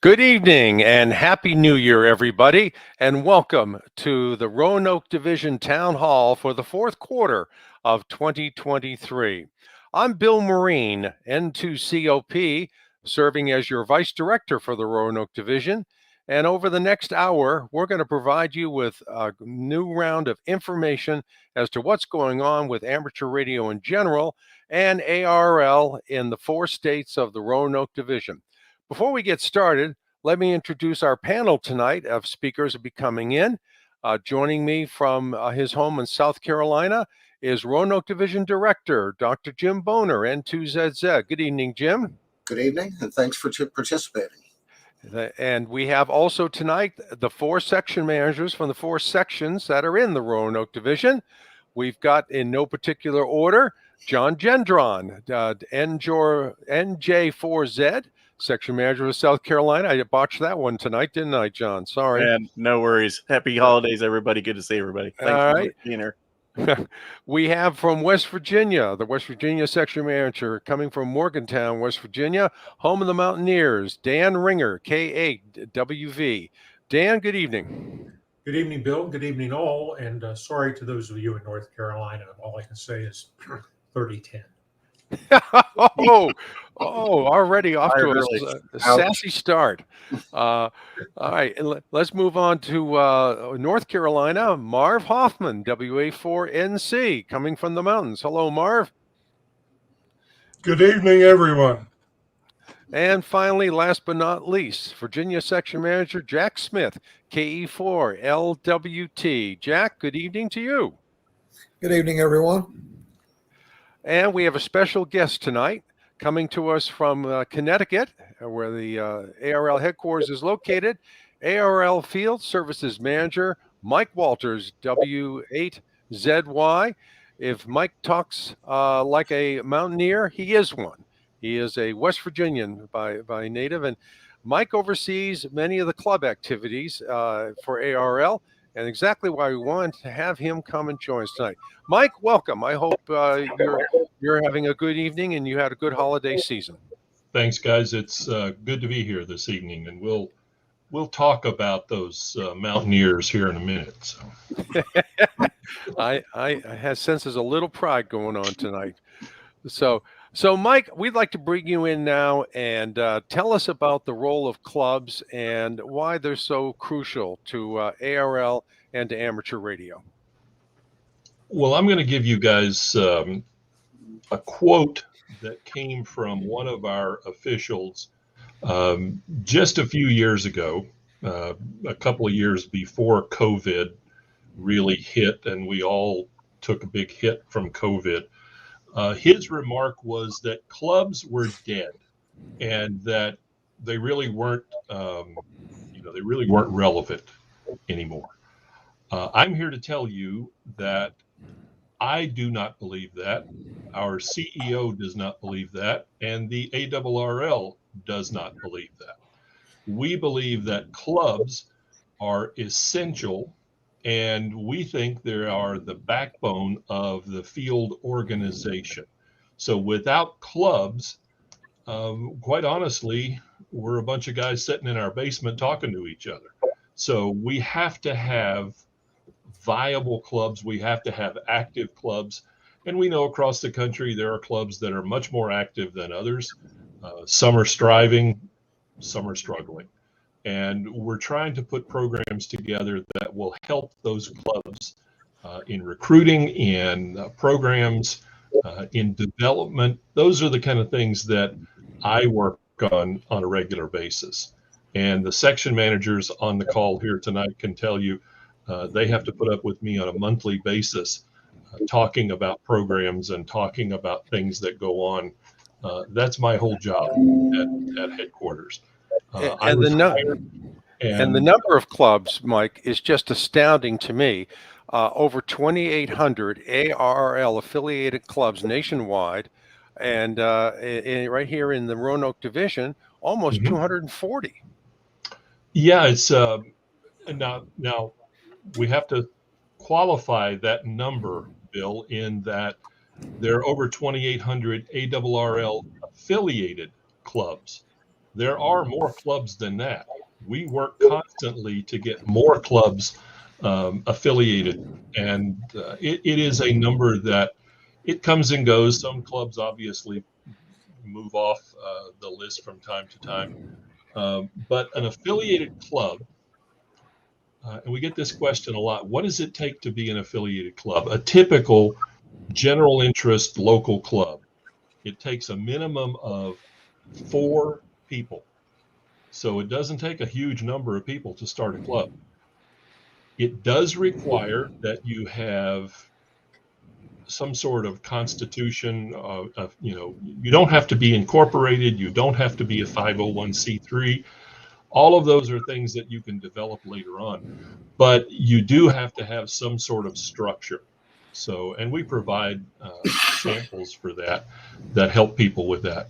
Good evening and Happy New Year, everybody, and welcome to the Roanoke Division Town Hall for the fourth quarter of 2023. I'm Bill Morine, N2COP, serving as your Vice Director for the Roanoke Division, and over the next hour, we're going to provide you with a new round of information as to what's going on with amateur radio in general and ARRL in the 4 states of the Roanoke Division. Before we get started, let me introduce our panel tonight of speakers who will be coming in. Joining me from his home in South Carolina is Roanoke Division Director, Dr. Jim Boehner, N2ZZ. Good evening, Jim. Good evening, and thanks for participating. And we have also tonight the 4 section managers from the 4 sections that are in the Roanoke Division. We've got, in no particular order, John Gendron, NJ4Z. Section Manager of South Carolina. I botched that one tonight, didn't I, John? Sorry. And no worries. Happy holidays, everybody. Good to see everybody. Thanks for being here. We have from West Virginia, the West Virginia Section Manager, coming from Morgantown, West Virginia, home of the Mountaineers, Dan Ringer, K8WV. Dan, good evening. Good evening, Bill. Good evening, all. And sorry to those of you in North Carolina. All I can say is 30-10. Already off to a sassy start. All right, let's move on to North Carolina. Marv Hoffman, WA4NC, coming from the mountains. Hello, Marv. Good evening, everyone. And finally, last but not least, Virginia Section Manager Jack Smith, KE4LWT. Jack, good evening to you. Good evening, everyone. And we have a special guest tonight coming to us from Connecticut, where the ARRL headquarters is located. ARRL Field Services Manager Mike Walters, W8ZY. If Mike talks like a mountaineer, he is one. He is a West Virginian by native, and Mike oversees many of the club activities for ARRL. And exactly why we wanted to have him come and join us tonight. Mike, welcome. I hope you're having a good evening and you had a good holiday season. Thanks, guys. It's good to be here this evening, and we'll talk about those Mountaineers here in a minute. So. I have sense there's a little pride going on tonight. So Mike, we'd like to bring you in now and tell us about the role of clubs and why they're so crucial to ARRL and to amateur radio. Well, I'm going to give you guys a quote that came from one of our officials just a few years ago, a couple of years before COVID really hit, and we all took a big hit from COVID. His remark was that clubs were dead, and that they really weren't, relevant anymore. I'm here to tell you that I do not believe that. Our CEO does not believe that, and the ARRL does not believe that. We believe that clubs are essential, and we think they are the backbone of the field organization. So without clubs, quite honestly, we're a bunch of guys sitting in our basement talking to each other. So we have to have viable clubs. We have to have active clubs. And we know across the country, there are clubs that are much more active than others. Some are striving, some are struggling. And we're trying to put programs together that will help those clubs in recruiting, in programs, in development. Those are the kind of things that I work on a regular basis. And the section managers on the call here tonight can tell you they have to put up with me on a monthly basis talking about programs and talking about things that go on. That's my whole job at headquarters. And the number of clubs, Mike, is just astounding to me. Over 2,800 ARRL affiliated clubs nationwide, and right here in the Roanoke division, almost 240. Yeah, it's now we have to qualify that number, Bill, in that there are over 2,800 ARRL affiliated clubs. There are more clubs than that. We work constantly to get more clubs affiliated, and it is a number that it comes and goes. Some clubs obviously move off the list from time to time, but an affiliated club, and we get this question a lot, what does it take to be an affiliated club? A typical general interest local club, it takes a minimum of 4 people. So it doesn't take a huge number of people to start a club. It does require that you have some sort of constitution of, you don't have to be incorporated. You don't have to be a 501c3. All of those are things that you can develop later on, but you do have to have some sort of structure. So, and we provide samples for that help people with that.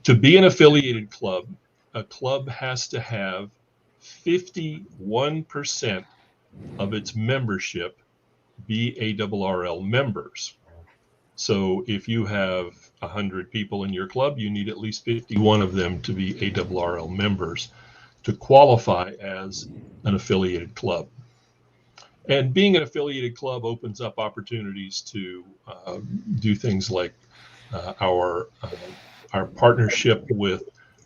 To be an affiliated club, a club has to have 51% of its membership be ARRL members. So if you have 100 people in your club, you need at least 51 of them to be ARRL members to qualify as an affiliated club. And being an affiliated club opens up opportunities to do things like our partnership with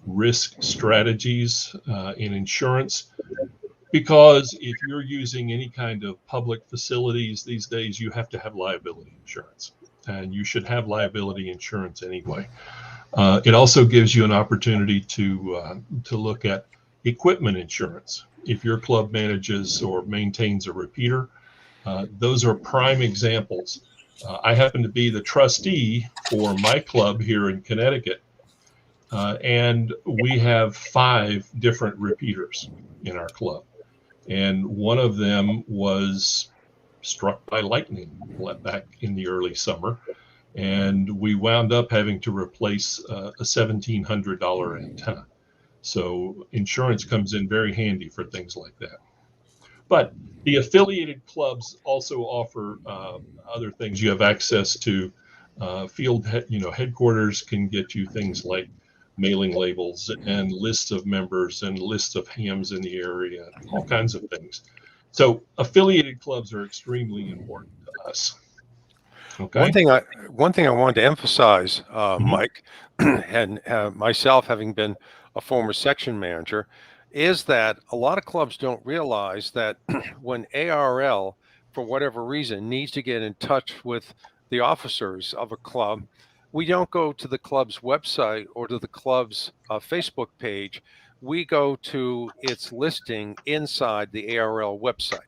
risk strategies in insurance, because if you're using any kind of public facilities these days, you have to have liability insurance, and you should have liability insurance anyway. It also gives you an opportunity to look at equipment insurance. If your club manages or maintains a repeater, those are prime examples. I happen to be the trustee for my club here in Connecticut, and we have 5 different repeaters in our club. And one of them was struck by lightning back in the early summer, and we wound up having to replace a $1,700 antenna. So insurance comes in very handy for things like that. But the affiliated clubs also offer other things. You have access to field, headquarters can get you things like mailing labels and lists of members and lists of hams in the area, all kinds of things. So affiliated clubs are extremely important to us. Okay. One thing I wanted to emphasize, Mike, and myself having been a former section manager, is that a lot of clubs don't realize that when ARRL, for whatever reason, needs to get in touch with the officers of a club, we don't go to the club's website or to the club's Facebook page. We go to its listing inside the ARRL website.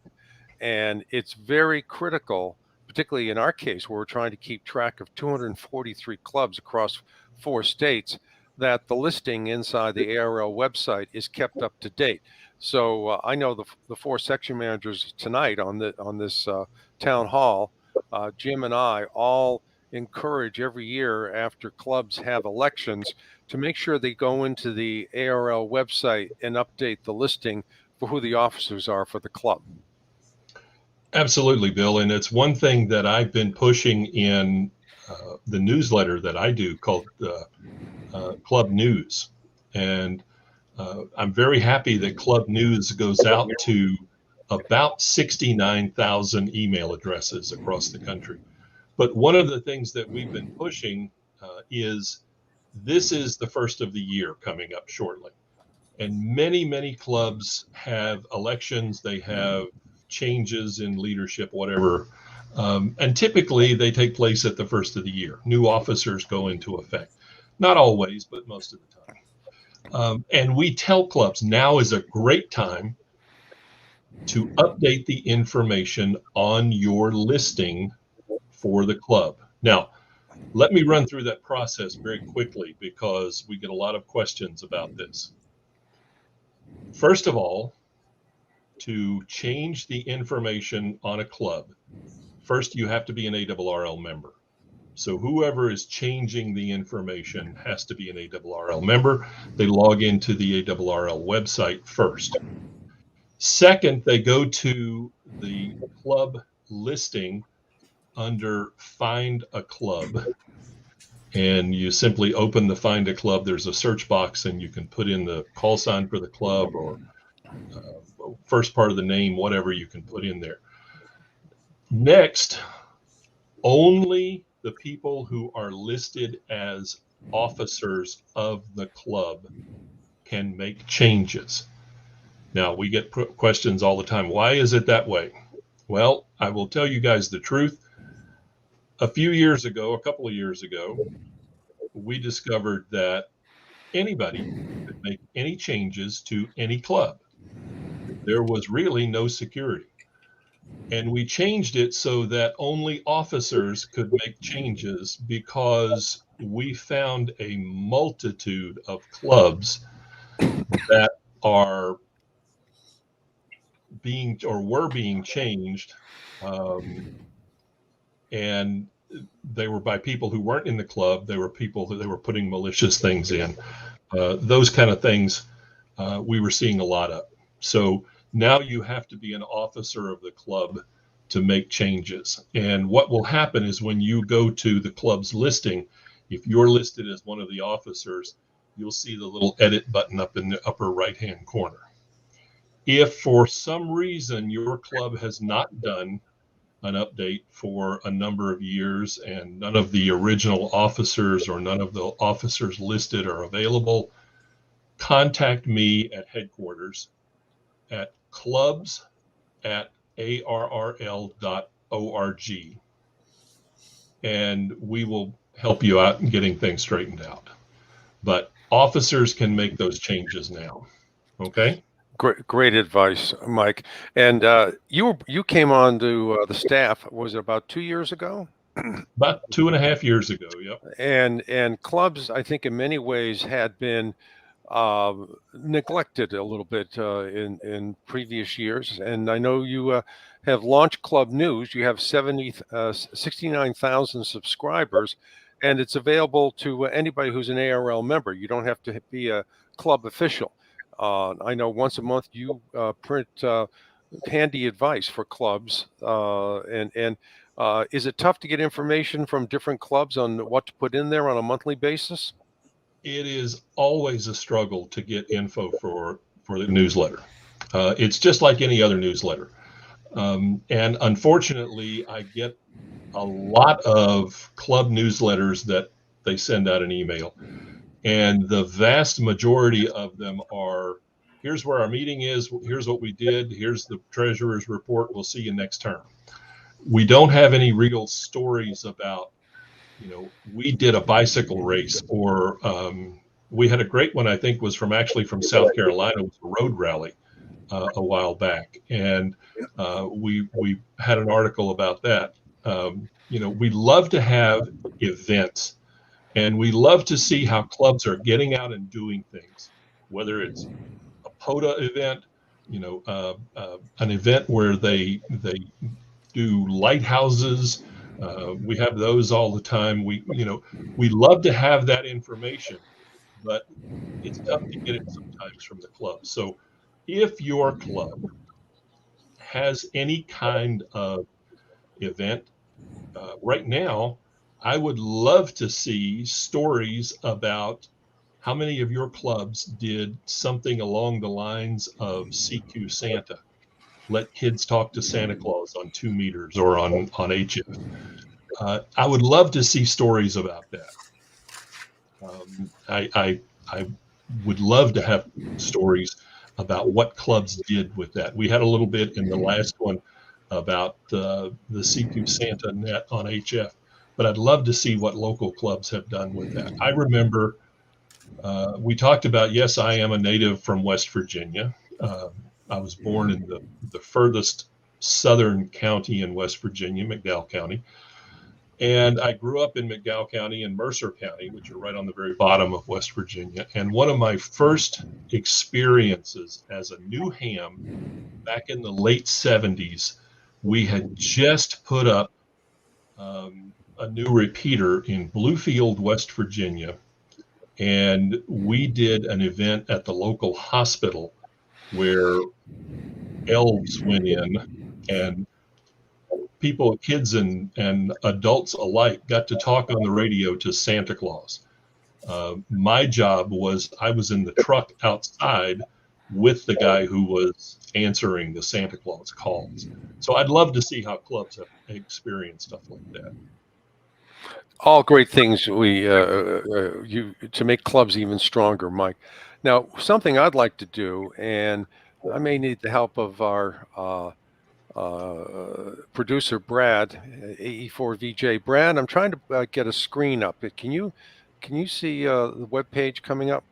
And it's very critical, particularly in our case, where we're trying to keep track of 243 clubs across 4 states, that the listing inside the ARRL website is kept up to date. So I know the 4 section managers tonight on this town hall, Jim and I all encourage every year after clubs have elections to make sure they go into the ARRL website and update the listing for who the officers are for the club. Absolutely, Bill. And it's one thing that I've been pushing in the newsletter that I do called Club News. And I'm very happy that Club News goes out to about 69,000 email addresses across the country. But one of the things that we've been pushing is this is the first of the year coming up shortly. And many, many clubs have elections, they have changes in leadership, whatever. And typically they take place at the first of the year. New officers go into effect. Not always, but most of the time. And we tell clubs now is a great time to update the information on your listing for the club. Now, let me run through that process very quickly because we get a lot of questions about this. First of all, to change the information on a club, first you have to be an ARRL member. So whoever is changing the information has to be an ARRL member. They log into the ARRL website first. Second, they go to the club listing under Find a Club. And you simply open the Find a Club. There's a search box and you can put in the call sign for the club or first part of the name, whatever you can put in there. Next, only the people who are listed as officers of the club can make changes. Now, we get questions all the time. Why is it that way? Well, I will tell you guys the truth. A couple of years ago, we discovered that anybody could make any changes to any club. There was really no security. And we changed it so that only officers could make changes because we found a multitude of clubs that are were being changed. And they were by people who weren't in the club. They were people who they were putting malicious things in. Those kind of things we were seeing a lot of. So now you have to be an officer of the club to make changes. And what will happen is when you go to the club's listing, if you're listed as one of the officers, you'll see the little edit button up in the upper right-hand corner. If for some reason your club has not done an update for a number of years and none of the original officers or none of the officers listed are available, contact me at headquarters at clubs@arrl.org and we will help you out in getting things straightened out. But officers can make those changes now. Okay? Great advice, Mike. And you came on to the staff, was it about 2 years ago? About 2.5 years ago, yep. And clubs, I think in many ways had been neglected a little bit in previous years. And I know you have launched Club News. You have 69,000 subscribers, and it's available to anybody who's an ARRL member. You don't have to be a club official. I know once a month you print handy advice for clubs. Is it tough to get information from different clubs on what to put in there on a monthly basis? It is always a struggle to get info for the newsletter. It's just like any other newsletter. And unfortunately, I get a lot of club newsletters that they send out an email. And the vast majority of them are, here's where our meeting is, here's what we did, here's the treasurer's report, we'll see you next term. We don't have any real stories about, we did a bicycle race, or we had a great one, I think was from South Carolina, it was a road rally a while back. And we had an article about that. We love to have events. And we love to see how clubs are getting out and doing things, whether it's a POTA event, an event where they do lighthouses. We have those all the time. We love to have that information, but it's tough to get it sometimes from the club. So if your club has any kind of event right now, I would love to see stories about how many of your clubs did something along the lines of CQ Santa. Let kids talk to Santa Claus on 2 meters or on HF. I would love to see stories about that. I would love to have stories about what clubs did with that. We had a little bit in the last one about the CQ Santa net on HF. But I'd love to see what local clubs have done with that. I remember We talked about, yes, I am a native from West Virginia. I was born in the furthest southern county in West Virginia, McDowell County. And I grew up in McDowell County and Mercer County, which are right on the very bottom of West Virginia. And one of my first experiences as a new ham back in the late 70s, we had just put up a new repeater in Bluefield, West Virginia. And we did an event at the local hospital where elves went in, and people, kids and adults alike, got to talk on the radio to Santa Claus. My job was I was in the truck outside with the guy who was answering the Santa Claus calls. So I'd love to see how clubs have experienced stuff like that. All great things to make clubs even stronger, Mike. Now, something I'd like to do, and I may need the help of our producer Brad, AE4VJ. Brad, I'm trying to get a screen up. Can you see the web page coming up?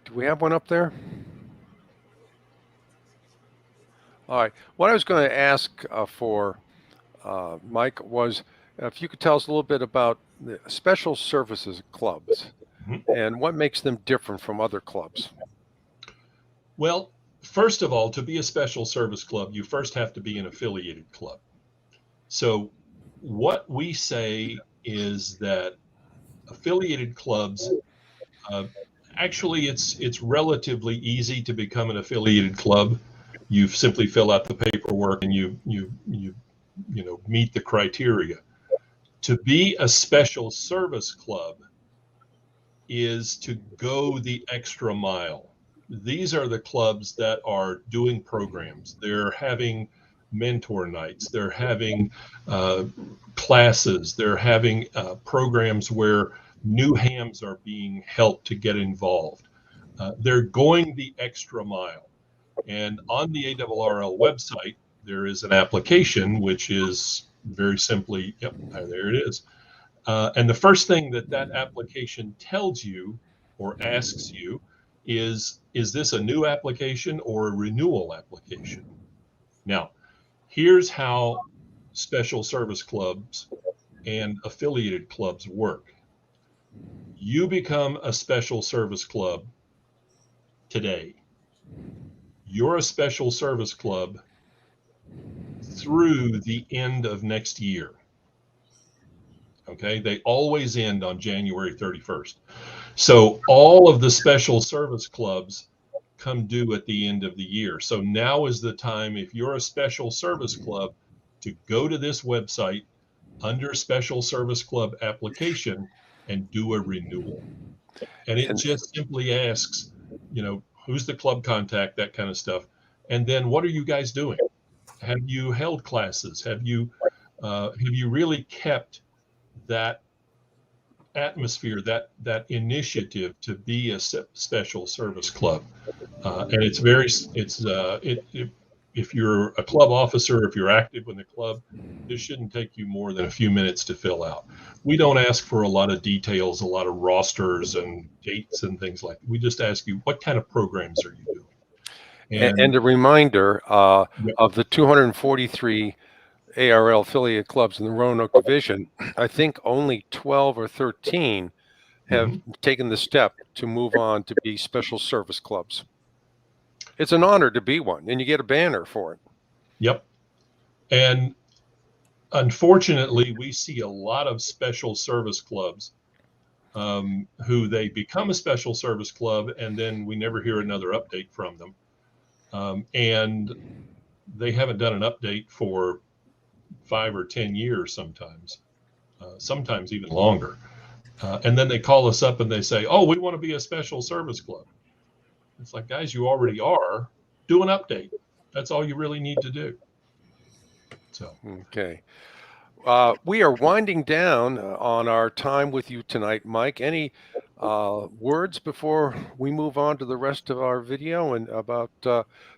Do we have one up there? All right. What I was going to ask for, Mike, was if you could tell us a little bit about the special services clubs and what makes them different from other clubs. Well, first of all, to be a special service club, you first have to be an affiliated club. So what we say is that affiliated clubs, actually it's relatively easy to become an affiliated club. You simply fill out the paperwork and you meet the criteria. To be a special service club is to go the extra mile. These are the clubs that are doing programs. They're having mentor nights. They're having classes. They're having programs where new hams are being helped to get involved. They're going the extra mile. And on the ARRL website, there is an application, which is very simply, yep, there it is. And the first thing that application tells you or asks you is this a new application or a renewal application? Now, here's how special service clubs and affiliated clubs work. You become a special service club today. You're a special service club through the end of next year. Okay, they always end on January 31st. So all of the special service clubs come due at the end of the year. So now is the time, if you're a special service club, to go to this website under special service club application and do a renewal. And it just simply asks, who's the club contact, that kind of stuff. And then what are you guys doing? Have you held classes? Have you really kept that atmosphere, that initiative to be a special service club? And if you're a club officer, if you're active in the club, this shouldn't take you more than a few minutes to fill out. We don't ask for a lot of details, a lot of rosters and dates and things like that. We just ask you, what kind of programs are you doing? And a reminder of the 243 ARRL affiliate clubs in the Roanoke division, I think only 12 or 13 have taken the step to move on to be special service clubs. It's an honor to be one, and you get a banner for it. Yep. And unfortunately, we see a lot of special service clubs who they become a special service club, and then we never hear another update from them. And they haven't done an update for 5 or 10 years sometimes even longer. And then they call us up and they say, oh, we want to be a special service club. It's like, guys, you already are. Do an update. That's all you really need to do. So, okay. We are winding down on our time with you tonight, Mike. Any words before we move on to the rest of our video and about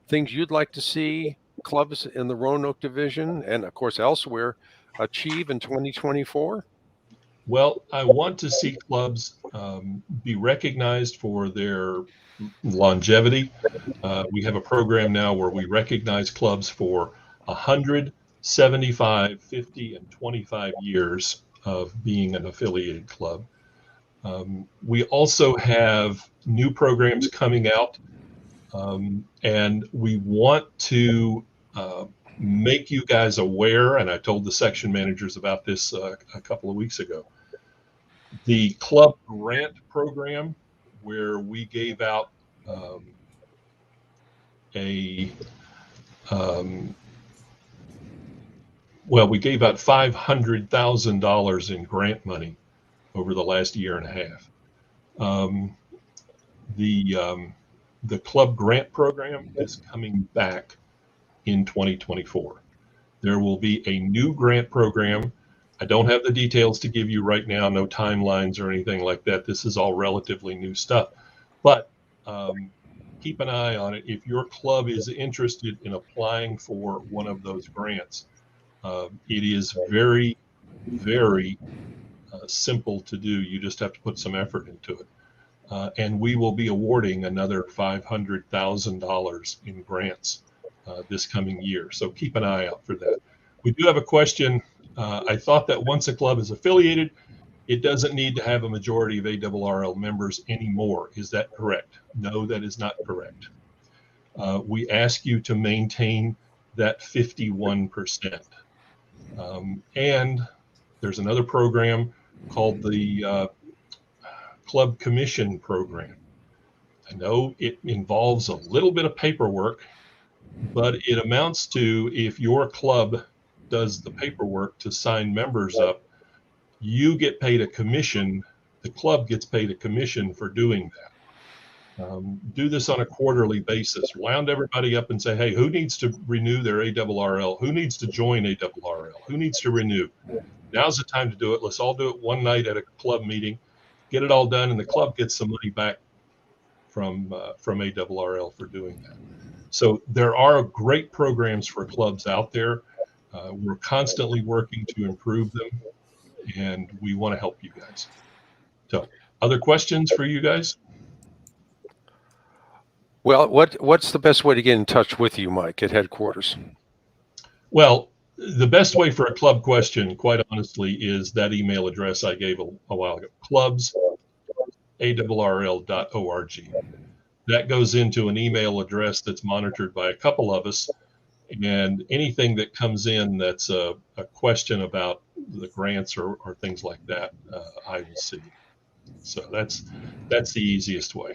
things you'd like to see clubs in the Roanoke division and, of course, elsewhere achieve in 2024? Well, I want to see clubs be recognized for their longevity. We have a program now where we recognize clubs for 100, 75, 50, and 25 years of being an affiliated club. We also have new programs coming out, and we want to make you guys aware, and I told the section managers about this a couple of weeks ago. The club grant program, where we gave out we gave out $500,000 in grant money over the last year and a half. The club grant program is coming back in 2024. There will be a new grant program. I don't have the details to give you right now, no timelines or anything like that. This is all relatively new stuff. But keep an eye on it. If your club is interested in applying for one of those grants, it is very, very simple to do. You just have to put some effort into it. And we will be awarding another $500,000 in grants this coming year. So keep an eye out for that. We do have a question. I thought that once a club is affiliated, it doesn't need to have a majority of ARRL members anymore. Is that correct? No, that is not correct. We ask you to maintain that 51%. And there's another program called the Club Commission Program. I know it involves a little bit of paperwork, but it amounts to, if your club does the paperwork to sign members up, you get paid a commission. The club gets paid a commission for doing that. Do this on a quarterly basis. Round everybody up and say, hey, who needs to renew their ARRL? Who needs to join ARRL? Who needs to renew? Now's the time to do it. Let's all do it one night at a club meeting. Get it all done, and the club gets some money back from ARRL for doing that. So there are great programs for clubs out there. We're constantly working to improve them, and we want to help you guys. So, other questions for you guys? Well, what's the best way to get in touch with you, Mike, at headquarters? Well, the best way for a club question, quite honestly, is that email address I gave a while ago, clubs@arrl.org. That goes into an email address that's monitored by a couple of us, and anything that comes in that's a question about the grants or things like that, I will see. So that's the easiest way.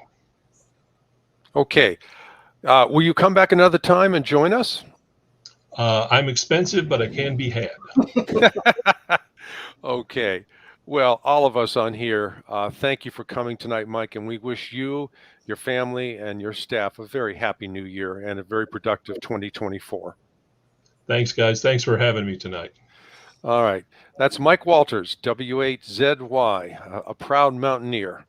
Okay. Will you come back another time and join us? I'm expensive, but I can be had. Okay. Well, all of us on here, thank you for coming tonight, Mike, and we wish you, your family, and your staff a very happy new year and a very productive 2024. Thanks, guys. Thanks for having me tonight. All right. That's Mike Walters, W8ZY, a proud mountaineer.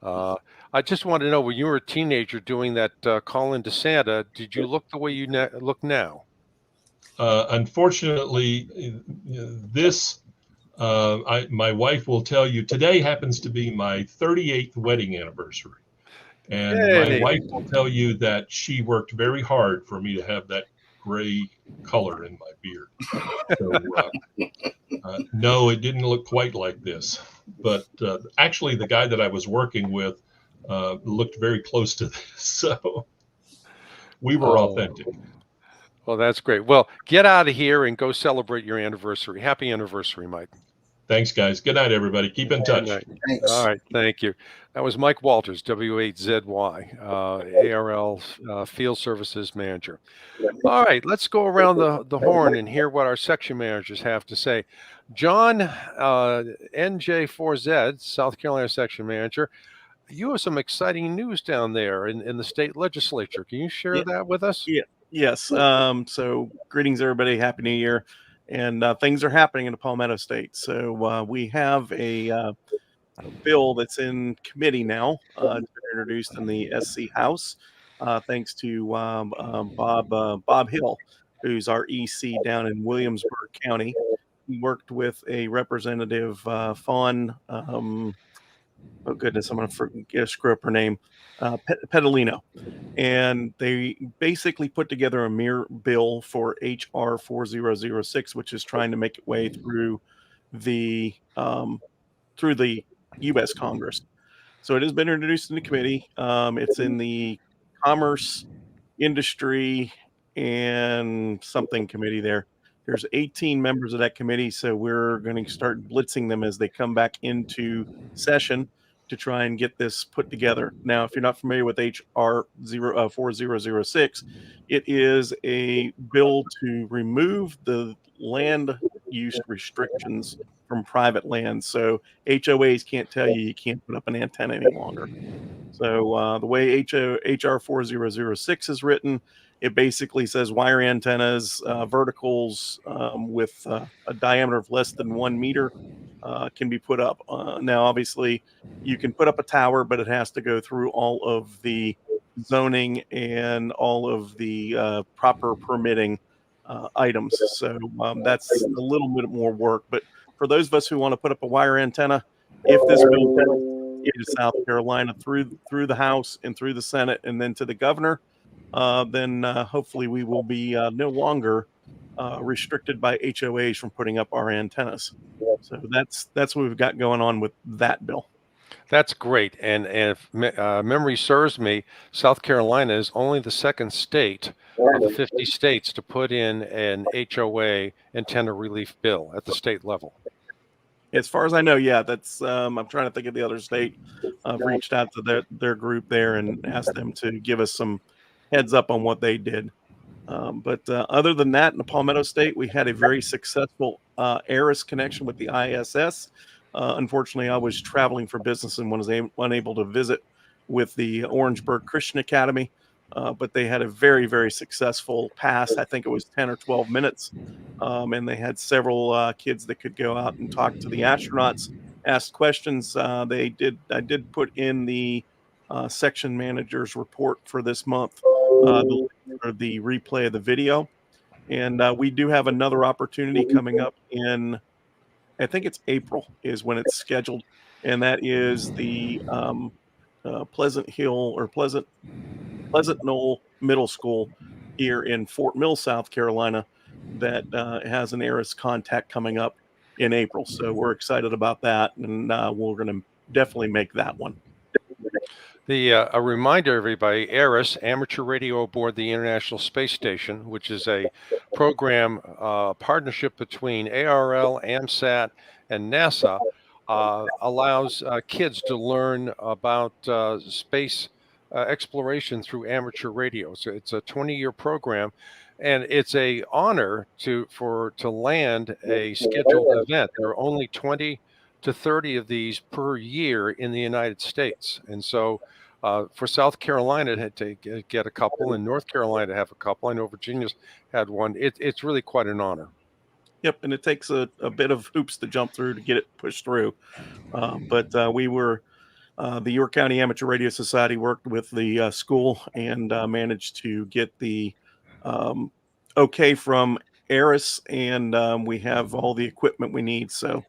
I just want to know, when you were a teenager doing that call into Santa, did you look the way you look now? Unfortunately, my wife will tell you, today happens to be my 38th wedding anniversary. And my wife will tell you that she worked very hard for me to have that gray color in my beard. So, no, it didn't look quite like this. But actually, the guy that I was working with looked very close to this. So we were authentic. Well, that's great. Well, get out of here and go celebrate your anniversary. Happy anniversary, Mike. Thanks, guys. Good night, everybody. Keep in touch. Thanks. All right. Thank you. That was Mike Walters, W8ZY, ARRL Field Services Manager. All right. Let's go around the horn and hear what our section managers have to say. John, NJ4Z, South Carolina Section Manager, you have some exciting news down there in the state legislature. Can you share that with us? Yeah. Yes. So greetings, everybody. Happy New Year. And things are happening in the Palmetto State. So we have a bill that's in committee now. It's been introduced in the SC House, thanks to Bob Hill, who's our EC down in Williamsburg County. worked with a representative, Fawn. Oh goodness, I'm going to screw up her name, Pedalino. And they basically put together a mere bill for HR 4006, which is trying to make its way the through the U.S. Congress. So it has been introduced in the committee. It's in the Commerce, Industry, and something committee there. There's 18 members of that committee, so we're going to start blitzing them as they come back into session to try and get this put together. Now, if you're not familiar with HR 4006, it is a bill to remove the land use restrictions from private land. So HOAs can't tell you can't put up an antenna any longer. So the way HR 4006 is written, it basically says wire antennas, verticals with a diameter of less than 1 meter can be put up. Now, obviously, you can put up a tower, but it has to go through all of the zoning and all of the proper permitting items. So that's a little bit more work. But for those of us who want to put up a wire antenna, if this bill to South Carolina through the House and through the Senate and then to the governor, then hopefully we will be no longer restricted by HOAs from putting up our antennas. So that's what we've got going on with that bill. That's great. And if memory serves me, South Carolina is only the second state of the 50 states to put in an HOA antenna relief bill at the state level. As far as I know, yeah, that's. I'm trying to think of the other state. I've reached out to their group there and asked them to give us some heads up on what they did. But other than that, in the Palmetto State, we had a very successful ARRS connection with the ISS. Unfortunately, I was traveling for business and was unable to visit with the Orangeburg Christian Academy. But they had a very, very successful pass. I think it was 10 or 12 minutes. And they had several kids that could go out and talk to the astronauts, ask questions. I did put in the section manager's report for this month, the replay of the video. And we do have another opportunity coming up in, I think it's April is when it's scheduled. And that is the Pleasant Knoll Middle School here in Fort Mill, South Carolina, that has an ARRS contact coming up in April. So we're excited about that, and we're going to definitely make that one. A reminder, everybody, ARRS, Amateur Radio Aboard the International Space Station, which is a program partnership between ARRL, AMSAT, and NASA, allows kids to learn about space exploration through amateur radio. So it's a 20-year program, and it's a honor to land a scheduled event. There are only 20 to 30 of these per year in the United States, and so for South Carolina to get a couple, and North Carolina to have a couple, I know Virginia's had one. It's really quite an honor. Yep, and it takes a bit of hoops to jump through to get it pushed through. But we were. The York County Amateur Radio Society worked with the school and managed to get the okay from ARRS, and we have all the equipment we need. So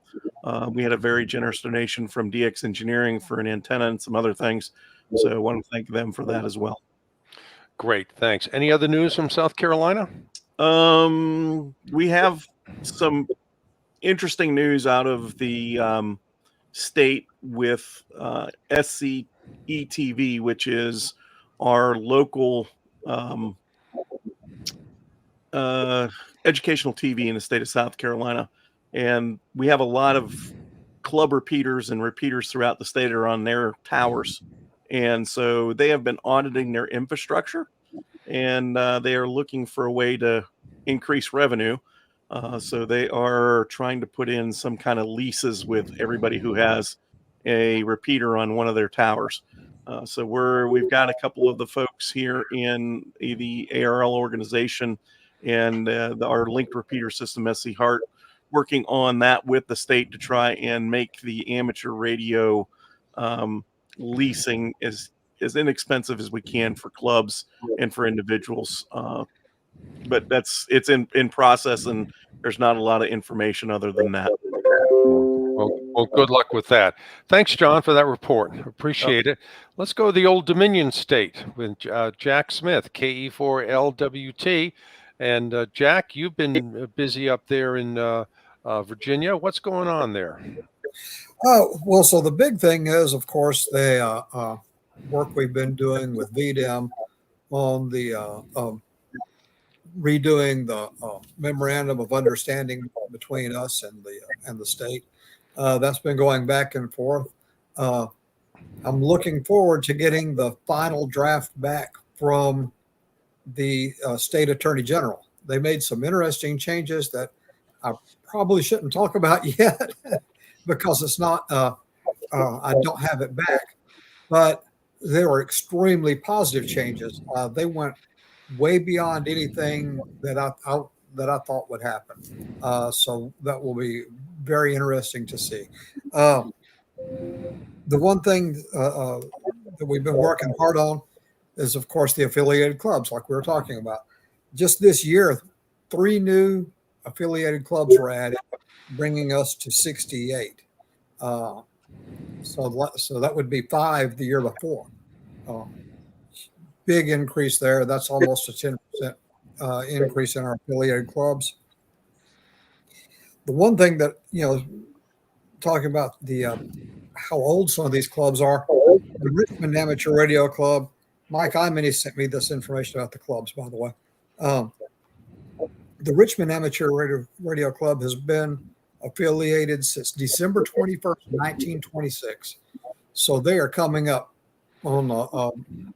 we had a very generous donation from DX Engineering for an antenna and some other things. So I want to thank them for that as well. Great, thanks. Any other news from South Carolina? We have some interesting news out of the state with SCETV, which is our local educational TV in the state of South Carolina. And we have a lot of club repeaters and repeaters throughout the state that are on their towers. And so they have been auditing their infrastructure, and they are looking for a way to increase revenue. So they are trying to put in some kind of leases with everybody who has a repeater on one of their towers. So we've got a couple of the folks here in the ARRL organization and our linked repeater system, SC Hart, working on that with the state to try and make the amateur radio leasing as inexpensive as we can for clubs and for individuals. But it's in process, and there's not a lot of information other than that. Well, good luck with that. Thanks, John, for that report. Appreciate it. Let's go to the Old Dominion State with Jack Smith, KE4LWT. And Jack, you've been busy up there in Virginia. What's going on there? Well, so the big thing is, of course, the work we've been doing with VDEM on the redoing the memorandum of understanding between us and the state. That's been going back and forth. I'm looking forward to getting the final draft back from the state attorney general. They made some interesting changes that I probably shouldn't talk about yet because it's not, I don't have it back, but they were extremely positive changes. They went way beyond anything that I thought would happen. So that will be very interesting to see. The one thing that we've been working hard on is, of course, the affiliated clubs, like we were talking about. Just this year, 3 new affiliated clubs were added, bringing us to 68. So that would be 5 the year before. Big increase there. That's almost a 10% increase in our affiliated clubs. The one thing that, talking about the how old some of these clubs are, the Richmond Amateur Radio Club, Mike Imany sent me this information about the clubs, by the way. The Richmond Amateur Radio Club has been affiliated since December 21st, 1926. So they are coming up on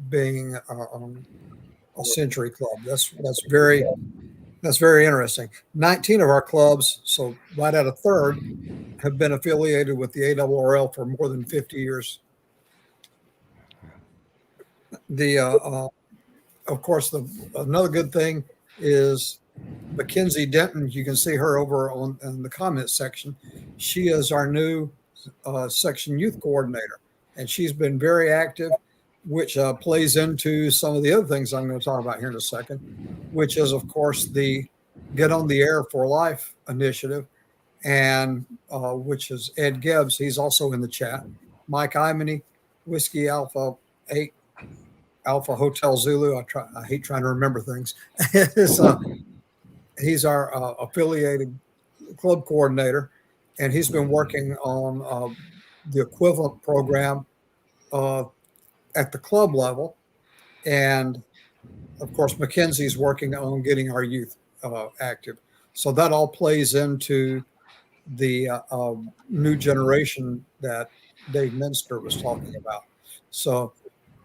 being a century club. That's very interesting. 19 of our clubs, so right at a third, have been affiliated with the ARRL for more than 50 years. Of course, another good thing is Mackenzie Denton. You can see her over in the comments section. She is our new section youth coordinator, and she's been very active, which plays into some of the other things I'm going to talk about here in a second, which is, of course, the Get on the Air for Life initiative, and which is Ed Gibbs. He's also in the chat. Mike Imany, Whiskey Alpha 8, Alpha Hotel Zulu. I hate trying to remember things. He's our affiliated club coordinator, and he's been working on the equivalent program at the club level. And of course, Mackenzie's working on getting our youth active. So that all plays into the new generation that Dave Minster was talking about. So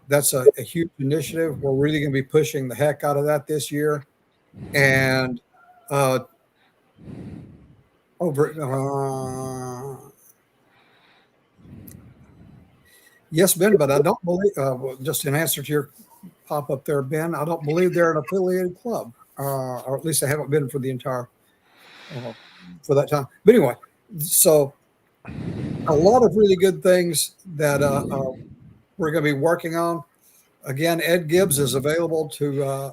that's a huge initiative. We're really going to be pushing the heck out of that this year. And yes, Ben, but I don't believe, just in answer to your pop up there, Ben, I don't believe they're an affiliated club, or at least they haven't been for the entire, for that time. But anyway, so a lot of really good things that we're going to be working on. Again, Ed Gibbs is available to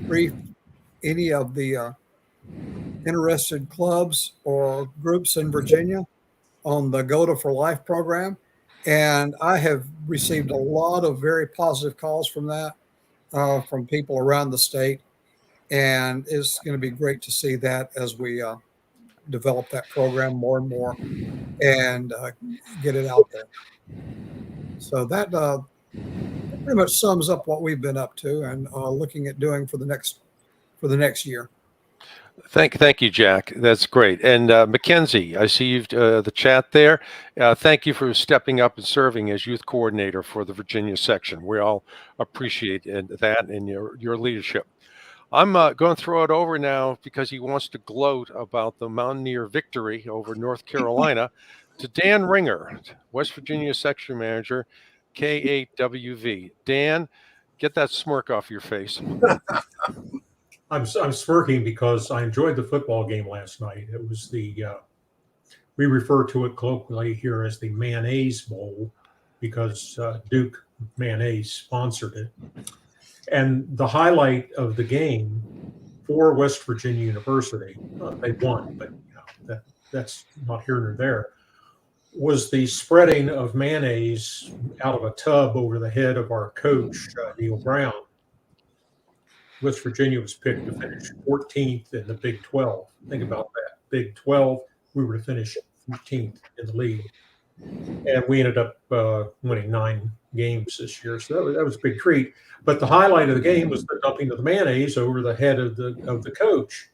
brief any of the interested clubs or groups in Virginia on the Go to for Life program. And I have received a lot of very positive calls from that, from people around the state. And it's going to be great to see that as we develop that program more and more and get it out there. So that pretty much sums up what we've been up to and looking at doing for the next year. Thank you, Jack. That's great. And Mackenzie, I see you've the chat there. Thank you for stepping up and serving as youth coordinator for the Virginia section. We all appreciate that and your leadership. I'm going to throw it over now because he wants to gloat about the Mountaineer victory over North Carolina to Dan Ringer, West Virginia section manager, K8WV. Dan, get that smirk off your face. I'm smirking because I enjoyed the football game last night. It was we refer to it colloquially here as the Mayonnaise Bowl because Duke Mayonnaise sponsored it. And the highlight of the game for West Virginia University, they won, but that's not here nor there, was the spreading of mayonnaise out of a tub over the head of our coach, Neil Brown. West Virginia was picked to finish 14th in the Big 12. Think about that. Big 12, we were to finish 14th in the league. And we ended up winning 9 games this year. So that was a big treat. But the highlight of the game was the dumping of the mayonnaise over the head of the coach.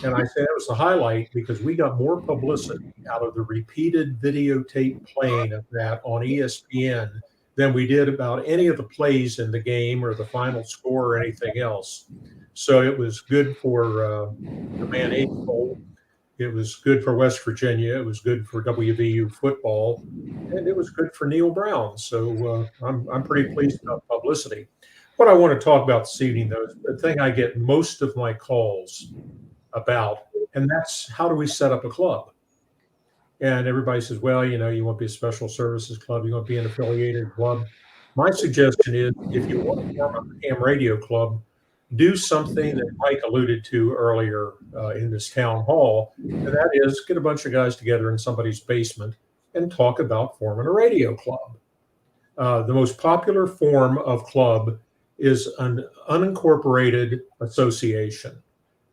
And I say that was the highlight because we got more publicity out of the repeated videotape playing of that on ESPN than we did about any of the plays in the game or the final score or anything else. So it was good for the mayonnaise bowl. It was good for West Virginia. It was good for WVU football, and it was good for Neil Brown. So I'm pretty pleased about publicity. What I want to talk about this evening, though, is the thing I get most of my calls about, and that's how do we set up a club? And everybody says, well, you want to be a special services club, you want to be an affiliated club. My suggestion is if you want to form a ham radio club, do something that Mike alluded to earlier in this town hall, and that is get a bunch of guys together in somebody's basement and talk about forming a radio club. The most popular form of club is an unincorporated association.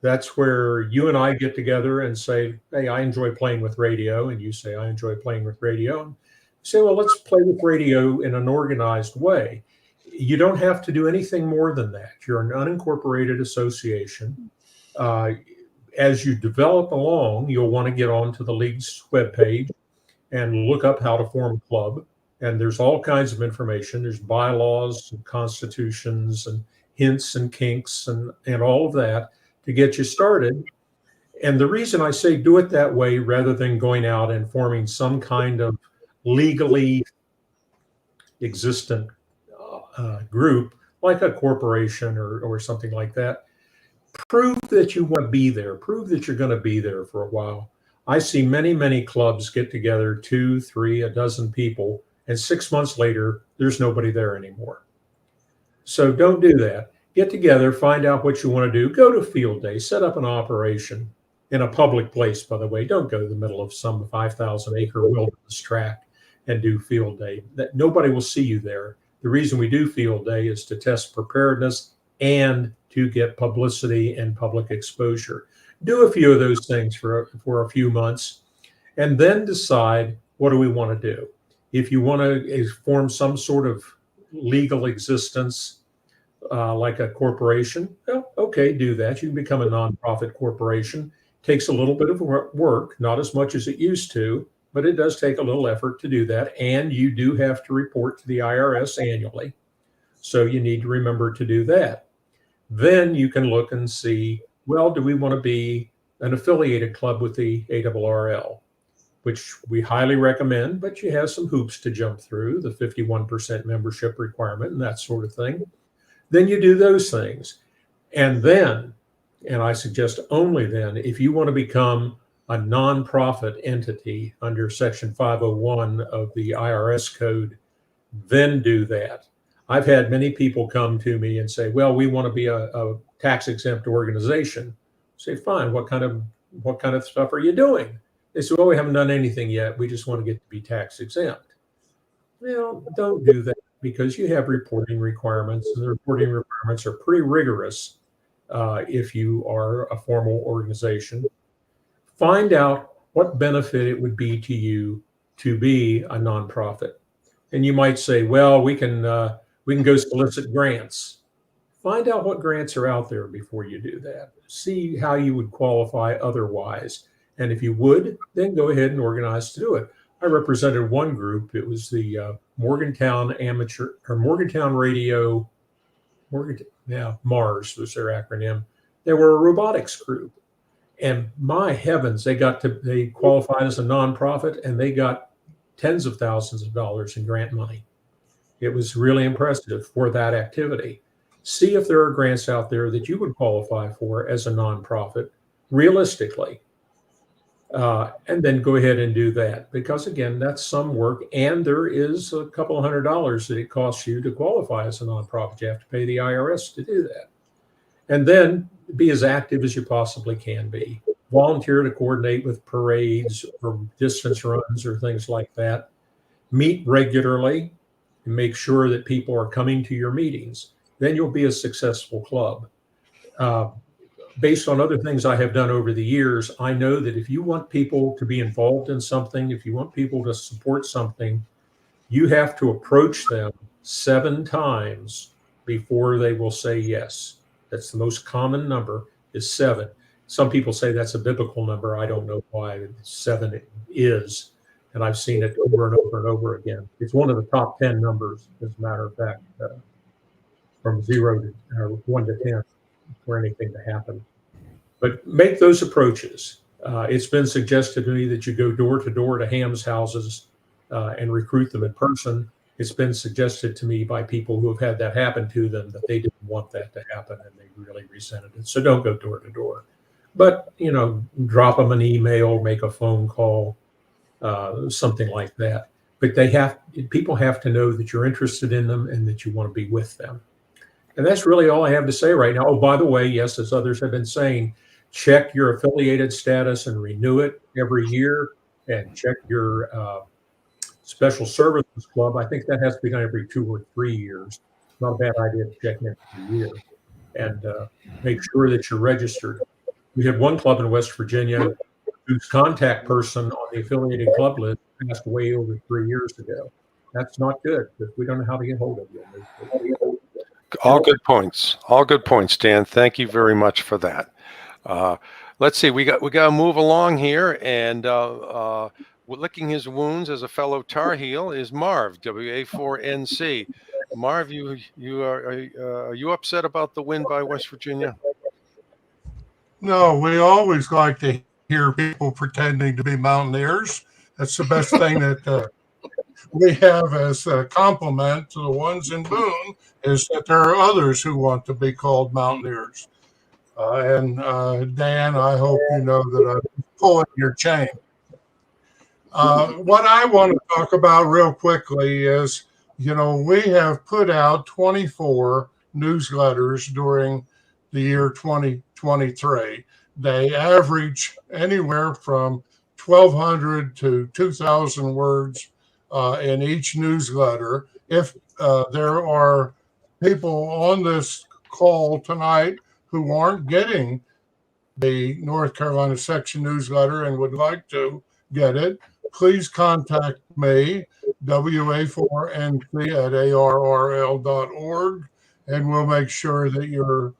That's where you and I get together and say, hey, I enjoy playing with radio. And you say, I enjoy playing with radio. And you say, well, let's play with radio in an organized way. You don't have to do anything more than that. You're an unincorporated association. As you develop along, you'll want to get onto the league's webpage and look up how to form a club. And there's all kinds of information. There's bylaws and constitutions and hints and kinks and all of that to get you started. And the reason I say do it that way rather than going out and forming some kind of legally existent group like a corporation or something like that, prove that you want to be there. Prove that you're going to be there for a while. I see many, many clubs get together, 2, 3, a dozen people, and 6 months later, there's nobody there anymore. So don't do that. Get together, find out what you want to do. Go to field day, set up an operation in a public place, by the way. Don't go to the middle of some 5,000-acre wilderness tract and do field day. That nobody will see you there. The reason we do field day is to test preparedness and to get publicity and public exposure. Do a few of those things for a few months, and then decide what do we want to do. If you want to form some sort of legal existence, like a corporation, well, okay, do that. You can become a nonprofit corporation. Takes a little bit of work, not as much as it used to, but it does take a little effort to do that. And you do have to report to the IRS annually. So you need to remember to do that. Then you can look and see, well, do we want to be an affiliated club with the ARRL, which we highly recommend, but you have some hoops to jump through, the 51% membership requirement and that sort of thing. Then you do those things. And then, and I suggest only then, if you want to become a nonprofit entity under Section 501 of the IRS code, then do that. I've had many people come to me and say, well, we want to be a tax exempt organization. I say, fine, what kind of stuff are you doing? They say, well, we haven't done anything yet. We just want to get to be tax exempt. Well, don't do that, because you have reporting requirements, and the reporting requirements are pretty rigorous if you are a formal organization. Find out what benefit it would be to you to be a nonprofit. And you might say, well, we can go solicit grants. Find out what grants are out there before you do that. See how you would qualify otherwise. And if you would, then go ahead and organize to do it. I represented one group. It was the Morgantown Radio, Mars was their acronym. They were a robotics group. And my heavens, they qualified as a nonprofit, and they got tens of thousands of dollars in grant money. It was really impressive for that activity. See if there are grants out there that you would qualify for as a nonprofit realistically. And then go ahead and do that, because again, that's some work, and there is a couple of $100 that it costs you to qualify as a nonprofit. You have to pay the IRS to do that. And then be as active as you possibly can be. Volunteer to coordinate with parades or distance runs or things like that. Meet regularly and make sure that people are coming to your meetings. Then you'll be a successful club. Based on other things I have done over the years, I know that if you want people to be involved in something, if you want people to support something, you have to approach them 7 times before they will say yes. That's the most common number, is 7. Some people say that's a biblical number. I don't know why 7 is, and I've seen it over and over and over again. It's one of the top 10 numbers, as a matter of fact, from 0 to 1 to 10 for anything to happen. But make those approaches. It's been suggested to me that you go door to door to hams houses and recruit them in person. It's been suggested to me by people who have had that happen to them that they didn't want that to happen and they really resented it. So don't go door to door. But, drop them an email, make a phone call, something like that. But people have to know that you're interested in them and that you want to be with them. And that's really all I have to say right now. Oh, by the way, yes, as others have been saying, check your affiliated status and renew it every year, and check your special services club. I think that has to be done every 2 or 3 years. It's not a bad idea to check in every year and make sure that you're registered. We had one club in West Virginia whose contact person on the affiliated club list passed away over 3 years ago. That's not good because we don't know how to get hold of you. All good points. All good points, Dan. Thank you very much for that. Let's see. We got to move along here, and licking his wounds as a fellow Tar Heel is Marv, WA4NC. Marv, are you upset about the win by West Virginia? No, we always like to hear people pretending to be Mountaineers. That's the best thing that we have as a compliment to the ones in Boone, is that there are others who want to be called Mountaineers. And Dan, I hope you know that I'm pulling your chain. What I want to talk about real quickly is, we have put out 24 newsletters during the year 2023. They average anywhere from 1,200 to 2,000 words in each newsletter. If there are people on this call tonight who aren't getting the North Carolina section newsletter and would like to get it, please contact me, WA4NC at ARRL.org, and we'll make sure that you're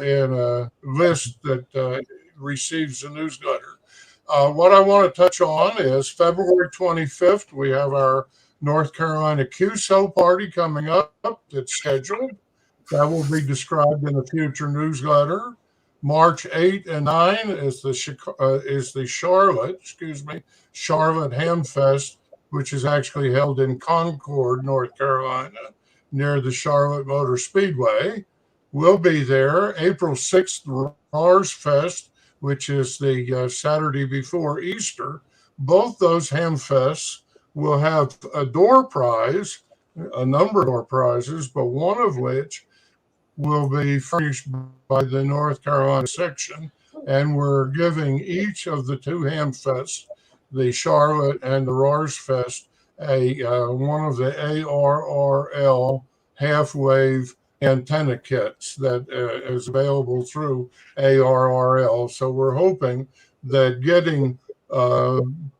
in a list that receives the newsletter. What I want to touch on is February 25th, we have our North Carolina QSO party coming up that's scheduled. That will be described in a future newsletter. March 8 and 9 is the Charlotte Ham Fest, which is actually held in Concord, North Carolina, near the Charlotte Motor Speedway. We'll be there. April 6th, Rars Fest, which is the Saturday before Easter. Both those ham fests will have a door prize, a number of door prizes, but one of which will be furnished by the North Carolina section. And we're giving each of the 2 ham fests, the Charlotte and the Rars Fest, one of the ARRL half-wave antenna kits that is available through ARRL. So we're hoping that getting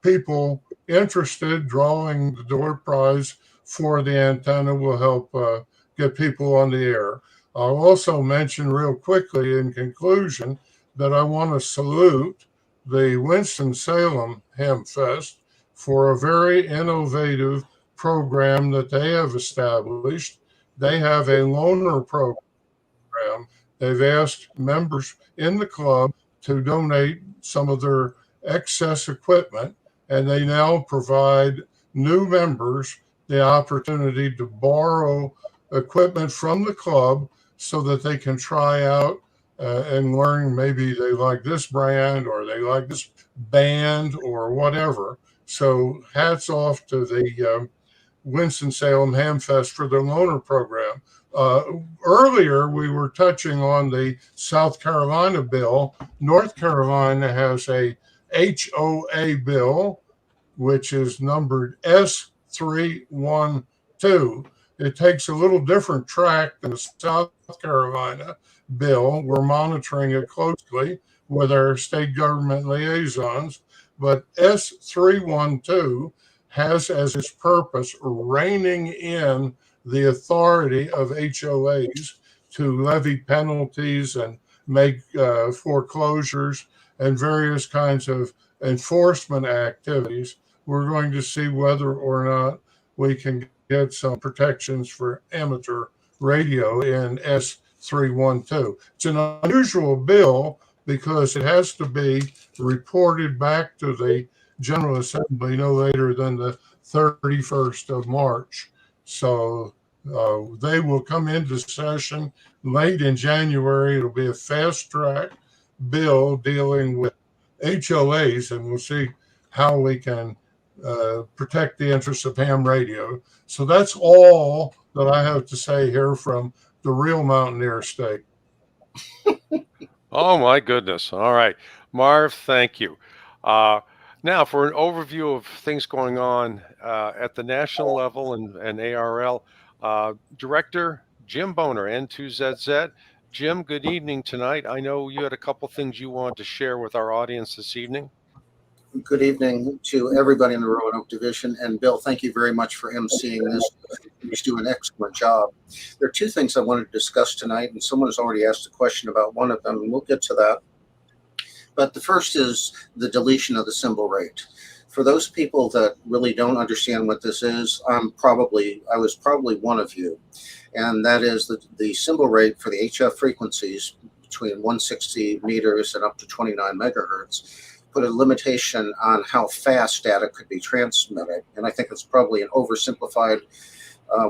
people interested, drawing the door prize for the antenna will help get people on the air. I'll also mention real quickly in conclusion that I want to salute the Winston-Salem Ham Fest for a very innovative program that they have established. They have a loaner program. They've asked members in the club to donate some of their excess equipment, and they now provide new members the opportunity to borrow equipment from the club so that they can try out and learn. Maybe they like this brand or they like this band or whatever. So hats off to the Winston-Salem Hamfest for their loaner program. Earlier, we were touching on the South Carolina bill. North Carolina has a HOA bill, which is numbered S312. It takes a little different track than the South Carolina bill. We're monitoring it closely with our state government liaisons, but S312 has as its purpose reining in the authority of HOAs to levy penalties and make foreclosures and various kinds of enforcement activities. We're going to see whether or not we can get some protections for amateur radio in S312. It's an unusual bill because it has to be reported back to the General Assembly no later than the 31st of March. So they will come into session late in January. It'll be a fast track bill dealing with HOAs, and we'll see how we can protect the interests of ham radio. So that's all that I have to say here from the real Mountaineer State. Oh, my goodness. All right. Marv, thank you. Now, for an overview of things going on at the national level and ARRL, Director Jim Boehner, N2ZZ. Jim, good evening tonight. I know you had a couple things you wanted to share with our audience this evening. Good evening to everybody in the Roanoke Division. And Bill, thank you very much for emceeing this. You do an excellent job. There are two things I wanted to discuss tonight, and someone has already asked a question about one of them, and we'll get to that. But the first is the deletion of the symbol rate. For those people that really don't understand what this is, I was probably one of you. And that is the symbol rate for the HF frequencies between 160 meters and up to 29 megahertz put a limitation on how fast data could be transmitted. And I think it's probably an oversimplified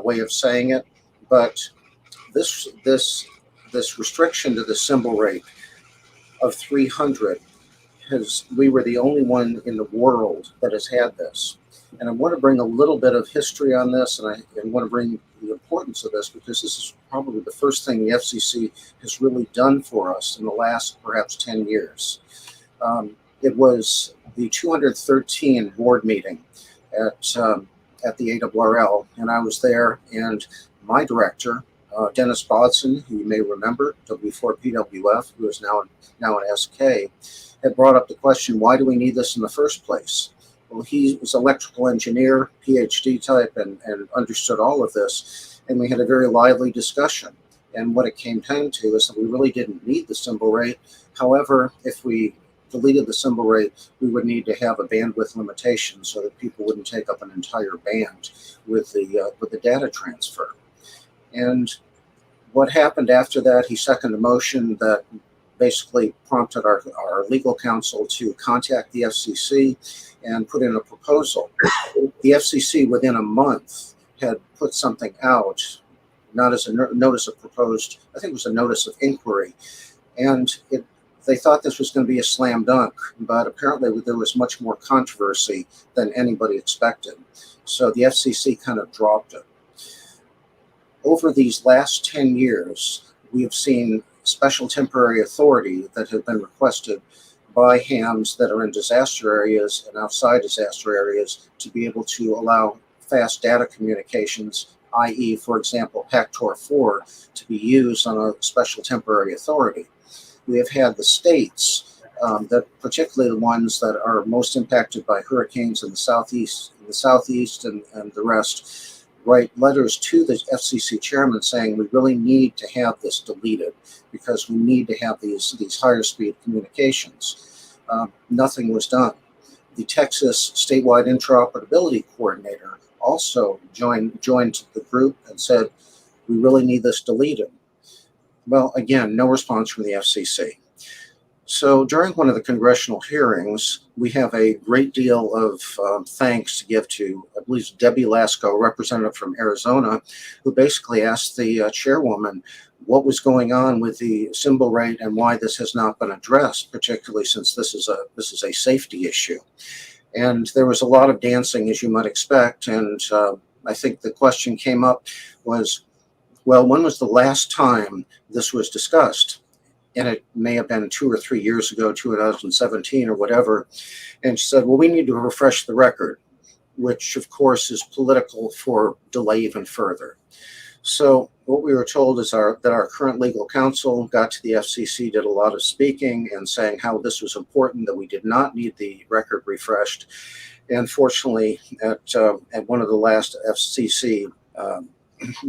way of saying it. But this restriction to the symbol rate of 300 we were the only one in the world that has had this. And I want to bring a little bit of history on this, and I want to bring the importance of this, because this is probably the first thing the FCC has really done for us in the last perhaps 10 years. It was the 213 board meeting at the ARRL, and I was there, and my director, Dennis Bodson, who you may remember, W4PWF, who is now an SK, had brought up the question, why do we need this in the first place? Well, he was an electrical engineer, PhD type, and understood all of this, and we had a very lively discussion. And what it came down to is that we really didn't need the symbol rate. However, if we deleted the symbol rate, we would need to have a bandwidth limitation so that people wouldn't take up an entire band with the data transfer. And what happened after that, he seconded a motion that basically prompted our legal counsel to contact the FCC and put in a proposal. The FCC within a month had put something out, not as a notice of proposed, I think it was a notice of inquiry. And they thought this was going to be a slam dunk, but apparently there was much more controversy than anybody expected. So the FCC kind of dropped it. Over these last 10 years, we have seen special temporary authority that have been requested by hams that are in disaster areas and outside disaster areas to be able to allow fast data communications, i.e., for example, PACTOR-4, to be used on a special temporary authority. We have had the states, that particularly the ones that are most impacted by hurricanes in the southeast and the rest, write letters to the FCC chairman saying we really need to have this deleted because we need to have these higher speed communications. Nothing was done. The Texas statewide interoperability coordinator also joined the group and said we really need this deleted. Well, again, no response from the FCC. So during one of the congressional hearings, we have a great deal of thanks to give to, I believe, Debbie Lasko, representative from Arizona, who basically asked the chairwoman what was going on with the symbol rate and why this has not been addressed, particularly since this is a safety issue. And there was a lot of dancing, as you might expect, and I think the question came up was, well, when was the last time this was discussed? And it may have been 2 or 3 years ago, 2017 or whatever. And she said, well, we need to refresh the record, which of course is political for delay even further. So what we were told is that our current legal counsel got to the FCC, did a lot of speaking and saying how this was important, that we did not need the record refreshed. And fortunately, at one of the last FCC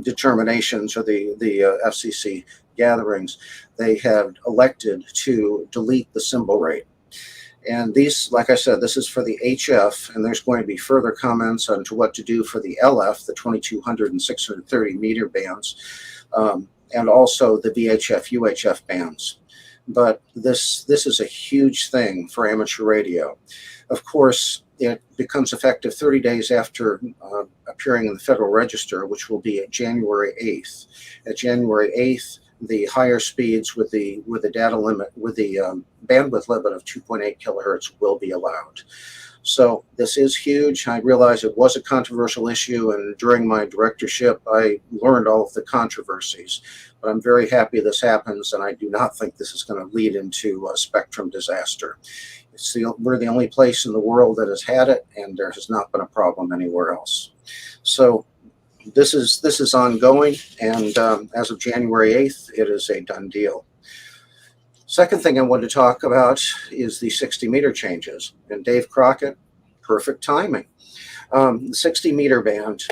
determinations, or the FCC gatherings, they had elected to delete the symbol rate. And these, like I said, this is for the HF, and there's going to be further comments on to what to do for the LF, the 2200 and 630 meter bands, and also the VHF, UHF bands. But this is a huge thing for amateur radio. Of course, it becomes effective 30 days after appearing in the Federal Register, which will be at January 8th. At January 8th, the higher speeds with the data limit, with the bandwidth limit of 2.8 kilohertz will be allowed. So this is huge. I realize it was a controversial issue, and during my directorship, I learned all of the controversies. But I'm very happy this happens, and I do not think this is going to lead into a spectrum disaster. We're the only place in the world that has had it, and there has not been a problem anywhere else. So this is ongoing, and as of January 8th, it is a done deal. Second thing I wanted to talk about is the 60 meter changes. And Dave Crockett, perfect timing. The 60 meter band,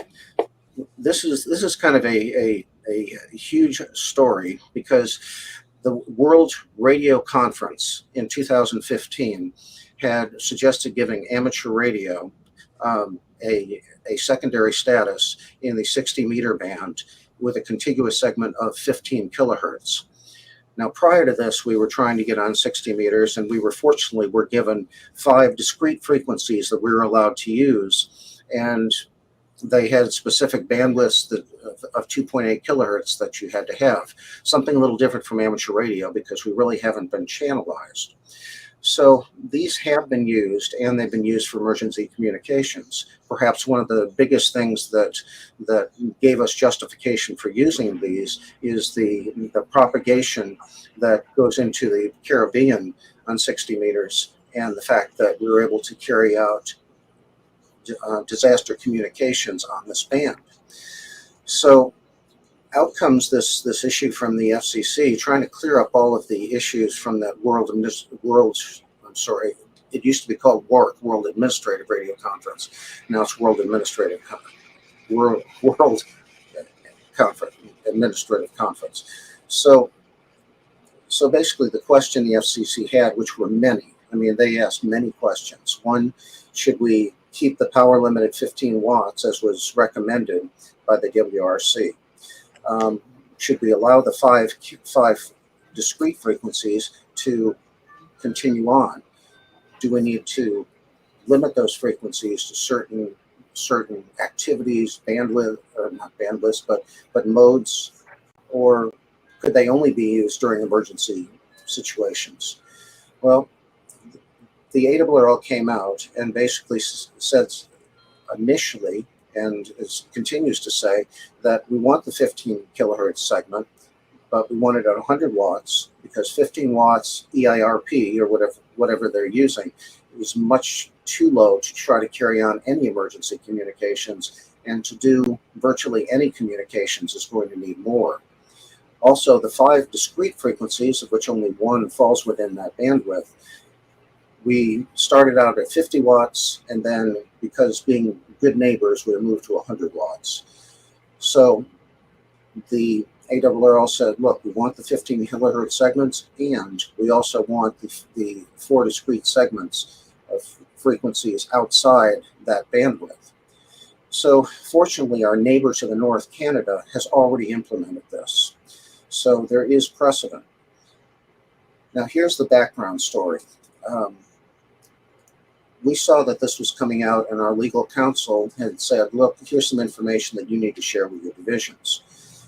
this is kind of a huge story, because the World Radio Conference in 2015 had suggested giving amateur radio a secondary status in the 60 meter band with a contiguous segment of 15 kilohertz. Now, prior to this, we were trying to get on 60 meters, and we were given 5 discrete frequencies that we were allowed to use, and they had specific bandwidths of 2.8 kilohertz that you had to have. Something a little different from amateur radio, because we really haven't been channelized. So these have been used, and they've been used for emergency communications. Perhaps one of the biggest things that gave us justification for using these is the propagation that goes into the Caribbean on 60 meters, and the fact that we were able to carry out disaster communications on this band. So out comes this issue from the FCC trying to clear up all of the issues from that it used to be called WARC, World Administrative Radio Conference. Now it's World Administrative Conference. So basically the question the FCC had, which were many, I mean, they asked many questions. One, should we keep the power limit at 15 watts as was recommended by the WRC? Should we allow the five discrete frequencies to continue on? Do we need to limit those frequencies to certain activities, bandwidth, or not bandwidths, but modes, or could they only be used during emergency situations? Well, the ARRL came out and basically said initially, and continues to say, that we want the 15 kilohertz segment, but we want it at 100 watts, because 15 watts EIRP, or whatever they're using, is much too low to try to carry on any emergency communications, and to do virtually any communications is going to need more. Also, the 5 discrete frequencies, of which only one falls within that bandwidth, we started out at 50 watts, and then, because being good neighbors, we moved to 100 watts. So the ARRL said, look, we want the 15 kilohertz segments, and we also want the 4 discrete segments of frequencies outside that bandwidth. So fortunately, our neighbor to the north, Canada, has already implemented this. So there is precedent. Now here's the background story. We saw that this was coming out, and our legal counsel had said, look, here's some information that you need to share with your divisions.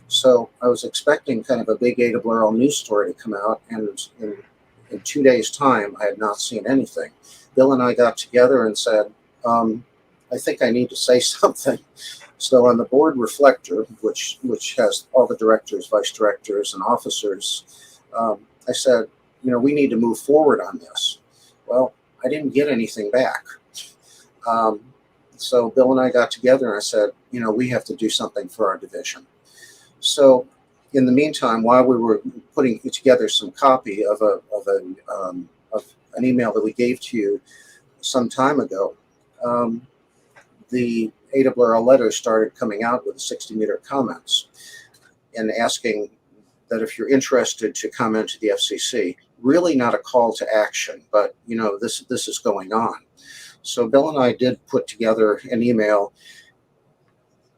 So I was expecting kind of a big ARRL news story to come out, and in 2 days' time, I had not seen anything. Bill and I got together and said, I think I need to say something. So on the board reflector, which has all the directors, vice directors, and officers, I said, we need to move forward on this. Well, I didn't get anything back. So Bill and I got together and I said, we have to do something for our division. So in the meantime, while we were putting together some copy of an email that we gave to you some time ago, the ARRL letters started coming out with 60-meter comments and asking that if you're interested to comment to the FCC. Really not a call to action, but this is going on. So Bill and I did put together an email,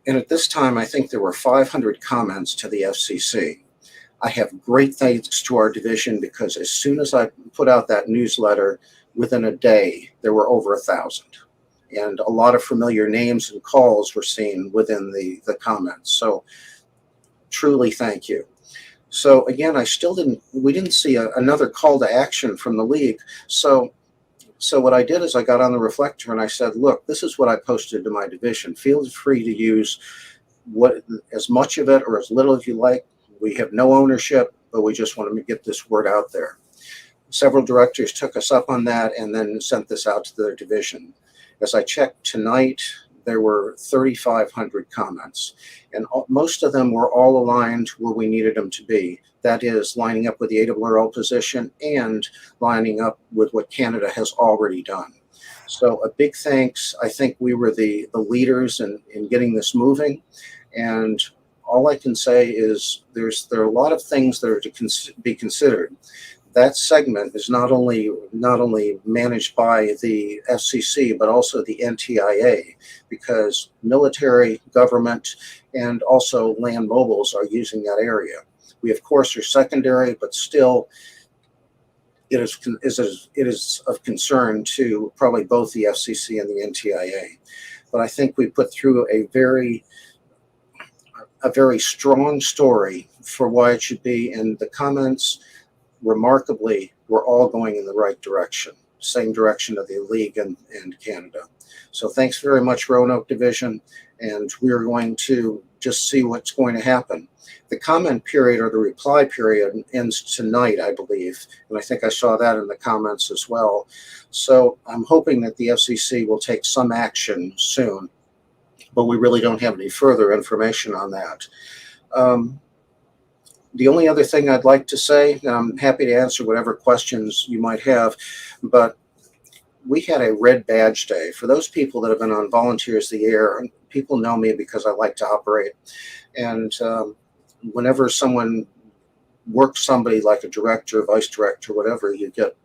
and at this time I think there were 500 comments to the FCC. I have great thanks to our division because as soon as I put out that newsletter, within a day there were over 1,000, and a lot of familiar names and calls were seen within the comments. So truly thank you. So again, we didn't see another call to action from the league. So what I did is I got on the reflector and I said, look, this is what I posted to my division. Feel free to use as much of it or as little as you like. We have no ownership, but we just want to get this word out there. Several directors took us up on that and then sent this out to their division. As I checked tonight, there were 3,500 comments, and most of them were all aligned where we needed them to be. That is, lining up with the ARRL position and lining up with what Canada has already done. So a big thanks. I think we were the leaders in getting this moving, and all I can say is there are a lot of things that are to be considered. That segment is not only managed by the FCC, but also the NTIA, because military, government, and also land mobiles are using that area. We, of course, are secondary, but still it is of concern to probably both the FCC and the NTIA. But I think we put through a very strong story for why it should be, and the comments remarkably were all going in the right direction, same direction of the league and Canada. So thanks very much, Roanoke Division, and we are going to just see what's going to happen. The comment period or the reply period ends tonight, I believe, and I think I saw that in the comments as well. So I'm hoping that the FCC will take some action soon, but we really don't have any further information on that. The only other thing I'd like to say, and I'm happy to answer whatever questions you might have, but we had a red badge day. For those people that have been on Volunteers of the Air, people know me because I like to operate. And whenever someone works somebody like a director, vice director, whatever, you get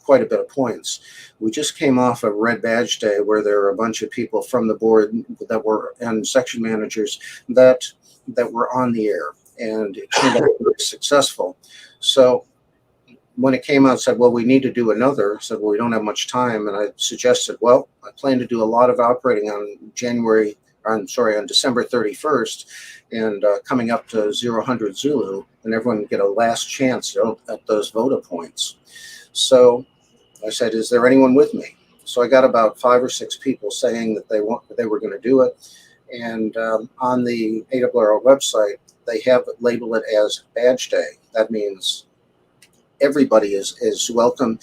quite a bit of points. We just came off a red badge day where there were a bunch of people from the board that were, and section managers that were on the air. And it turned out very successful. So when it came out and said, well, we need to do another, I said, well, we don't have much time. And I suggested, well, I plan to do a lot of operating on December 31st and coming up to 0-100 Zulu, and everyone would get a last chance at those VOTA points. So I said, is there anyone with me? So I got about 5 or 6 people saying that they were going to do it. And on the ARRL website, they have labeled it as Badge Day. That means everybody is welcome,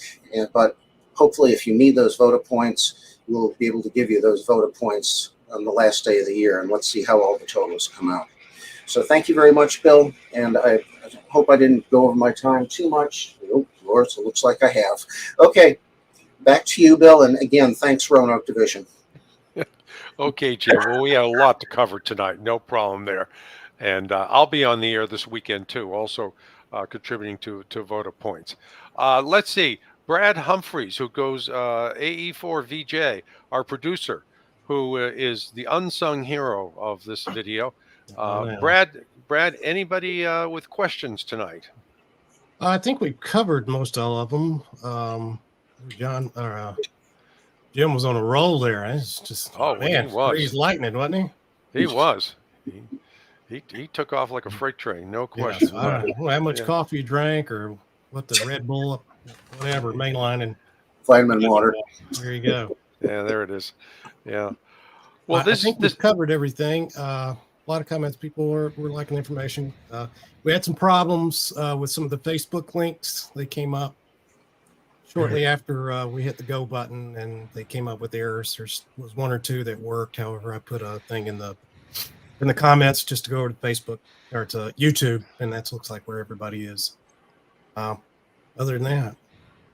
but hopefully if you need those VOTA points, we'll be able to give you those VOTA points on the last day of the year, and let's see how all the totals come out. So thank you very much, Bill, and I hope I didn't go over my time too much. Oh, Lord, so it looks like I have. Okay, back to you, Bill, and again, thanks, Roanoke Division. Okay, Jim. Well, we had a lot to cover tonight. No problem there. And I'll be on the air this weekend, too, also contributing to VOTA points. Let's see. Brad Humphreys, who goes AE4VJ, our producer, who is the unsung hero of this video. Brad, anybody with questions tonight? I think we covered most all of them. Jim was on a roll there. It's just, man, he was. He's lightning, wasn't he? He was. He took off like a freight train, no question. Yeah, I don't know how much coffee you drank or what the Red Bull, whatever, mainline and vitamin water. There you go. Yeah, there it is. Yeah. Well, I think we've covered everything. A lot of comments. People were liking the information. We had some problems with some of the Facebook links. They came up shortly after we hit the go button, and they came up with errors. There was one or two that worked. However, I put a thing in the comments just to go over to Facebook or to YouTube, and that looks like where everybody is. Other than that,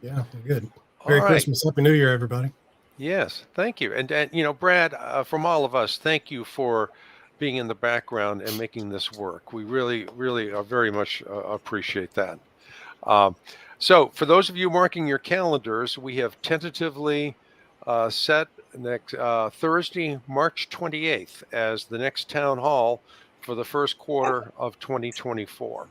yeah, we're good. Merry Christmas, Happy New Year, everybody. Yes, thank you. And you know, Brad, from all of us, thank you for being in the background and making this work. We really, really very much appreciate that. So for those of you marking your calendars, we have tentatively set next Thursday, March 28th as the next town hall for the first quarter of 2024.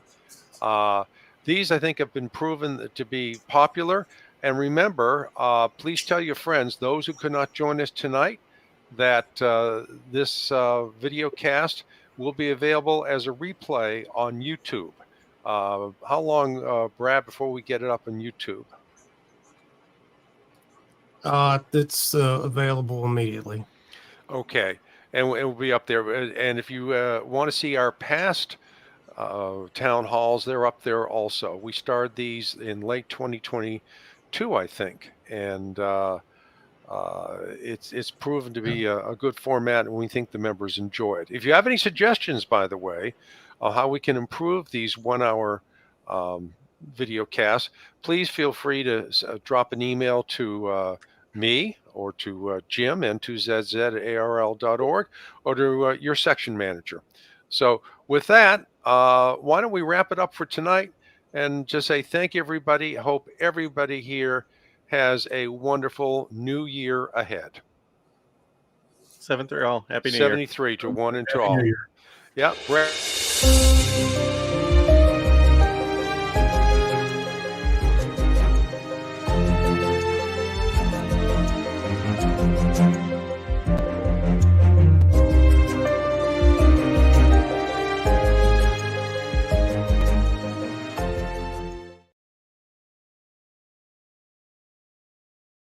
These, I think, have been proven to be popular. And remember, please tell your friends, those who could not join us tonight, that this video cast will be available as a replay on YouTube. How long, Brad, before we get it up on YouTube? It's available immediately. Okay. And it will be up there. And if you want to see our past town halls, they're up there also. We started these in late 2022, I think. And it's proven to be a good format, and we think the members enjoy it. If you have any suggestions, by the way, how we can improve these 1 hour video casts, please feel free to drop an email to me or to Jim, n2zz@arrl.org, or to your section manager. So with that, why don't we wrap it up for tonight and just say thank you, everybody. I hope everybody here has a wonderful new year ahead. 73 all. Happy New Year. 73 to 1 and to Happy all. New Year. Yeah, Brad.